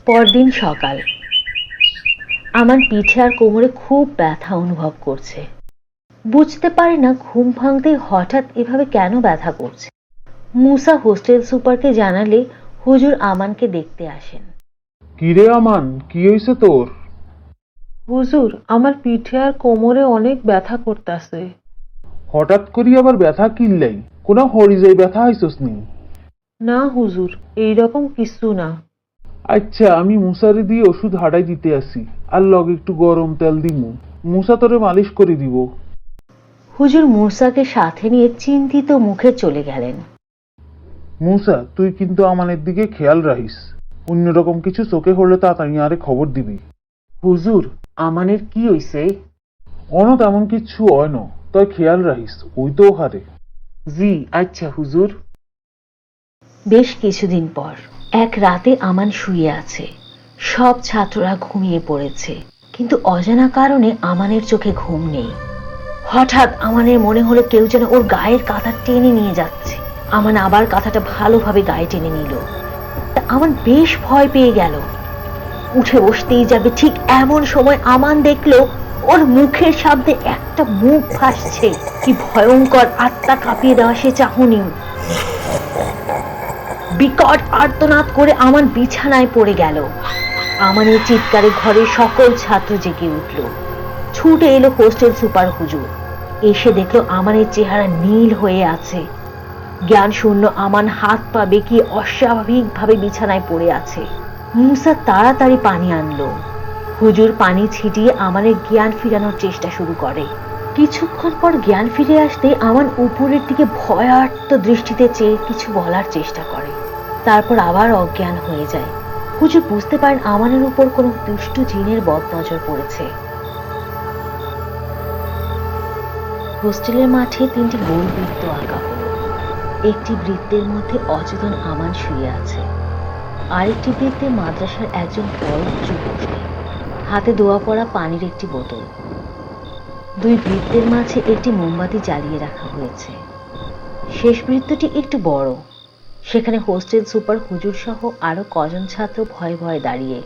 পরদিন সকাল। আমান পিঠে আর কোমরে খুব ব্যথা অনুভব করছে। বুঝতে পারে না ঘুম ভাঙতেই হঠাৎ এভাবে কেন ব্যথা করছে। মুসা হোস্টেল সুপারকে জানালে হুজুর আমানকে দেখতে আসেন। কিরে আমান, কি হইছে তোর? হুজুর, আমার পিঠে আর কোমরে অনেক ব্যথা করতেছে। হঠাৎ করি আবার ব্যথা কিনলাই? কোনো হরিজাই ব্যথা হইছস নি? না হুজুর, এইরকম কিছু না। আচ্ছা, আমি মুসারে দিয়ে ওষুধ হাডাই দিতে আসি, আর লগে একটু গরম তেল দিমু। মুসা তোরে মালিশ করে দিব। হুজুর মুসাকে সাথে নিয়ে চিন্তিত মুখে চলে গেলেন। মুসা, তুই কিন্তু আমানের দিকে খেয়াল রাখিস। অন্যরকম কিছু চোখে হলে তাড়াতাড়ি আরে খবর দিবি। হুজুর, আমানের কি হইছে? অন তেমন কিছু হয় না, তাই খেয়াল রাখিস, ওই তো হারে। জি আচ্ছা হুজুর। বেশ কিছুদিন পর এক রাতে আমান শুয়ে আছে। সব ছাত্ররা ঘুমিয়ে পড়েছে, কিন্তু অজানা কারণে আমানের চোখে ঘুম নেই। হঠাৎ আমানের মনে হলো কেউ যেন ওর গায়ের কাঁথা টেনে নিয়ে যাচ্ছে। আমান আবার কাঁথাটা ভালোভাবে গায়ে টেনে নিল। আমান বেশ ভয় পেয়ে গেল। উঠে বসতেই যাবে, ঠিক এমন সময় আমান দেখলো ওর মুখের সামনে একটা মুখ ভাসছে। কি ভয়ঙ্কর! আত্মা কাঁপিয়ে দেওয়া সে চাহনি। বিকট আর্তনাদ করে আমান বিছানায় পড়ে গেল। আমানের চিৎকারে ঘরের সকল ছাত্র জেগে উঠল। ছুটে এলো হোস্টেল সুপার হুজুর। এসে দেখলো আমানের চেহারা নীল হয়ে আছে। জ্ঞান শূন্য আমান হাত পা বেঁকিয়ে অস্বাভাবিক ভাবে বিছানায় পড়ে আছে। মুসা তাড়াতাড়ি পানি আনলো। হুজুর পানি ছিটিয়ে আমানের জ্ঞান ফিরানোর চেষ্টা শুরু করে। কিছুক্ষণ পর জ্ঞান ফিরে আসতে আমান উপরের দিকে ভয়ার্ত দৃষ্টিতে চেয়ে কিছু বলার চেষ্টা করে, তারপর আবার অজ্ঞান হয়ে যায়। হুজুর বুঝতে পারেন আমানের উপর কোনো দুষ্টু জিনের বদনজর পড়েছে। হোস্টেলের মাঠে 3টি গোল বৃত্ত আঁকা হলো। একটি বৃত্তের মধ্যে অচেতন আমান শুয়ে আছে। আরেকটি বৃত্তে মাদ্রাসার একজন বড় যুবক, হাতে দোয়া পড়া পানির একটি বোতল। দুই বৃত্তের মাঝে একটি মোমবাতি জ্বালিয়ে রাখা হয়েছে। শেষ বৃত্তটি একটু বড়, সেখানে হোস্টেল সুপার হুজুর সহ আরো কজন ছাত্র ভয়ে ভয়ে দাঁড়িয়ে।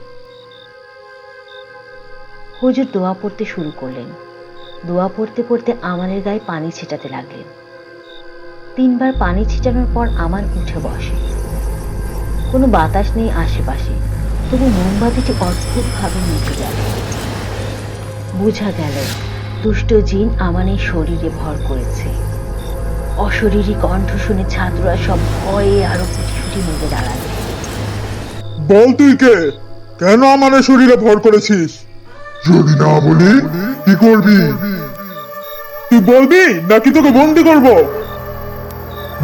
হুজুর দোয়া পড়তে শুরু করলেন। দোয়া পড়তে পড়তে আমানের গায়ে পানি ছিটাতে লাগলেন। 3 বার পানি ছিটানোর পর আমান উঠে বসে। কোনো বাতাস নেই আশেপাশে, তবু মোমবাতিটি অদ্ভুত ভাবে নিভে গেল। বোঝা গেল দুষ্ট জিন আমানের শরীরে ভর করেছে। অশরীরী কণ্ঠ শুনে ছাত্ররা সব ভয়ে আরো ফুটি মেরে দাঁড়ালো। বল তুই কে? কেন আমাদের শরীরে ভর করেছিস? যদি না বলি কি করবি? তুই বলবি নাকি তোকে বন্দি করব?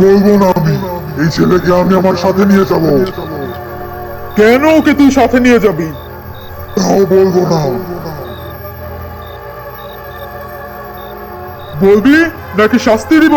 বলবো না আমি। এই ছেলেকে আমি আমার সাথে নিয়ে যাব। কেন ওকে তুই সাথে নিয়ে যাবি? তাও বলবো না। বলবি নাকি শাস্তি দিব?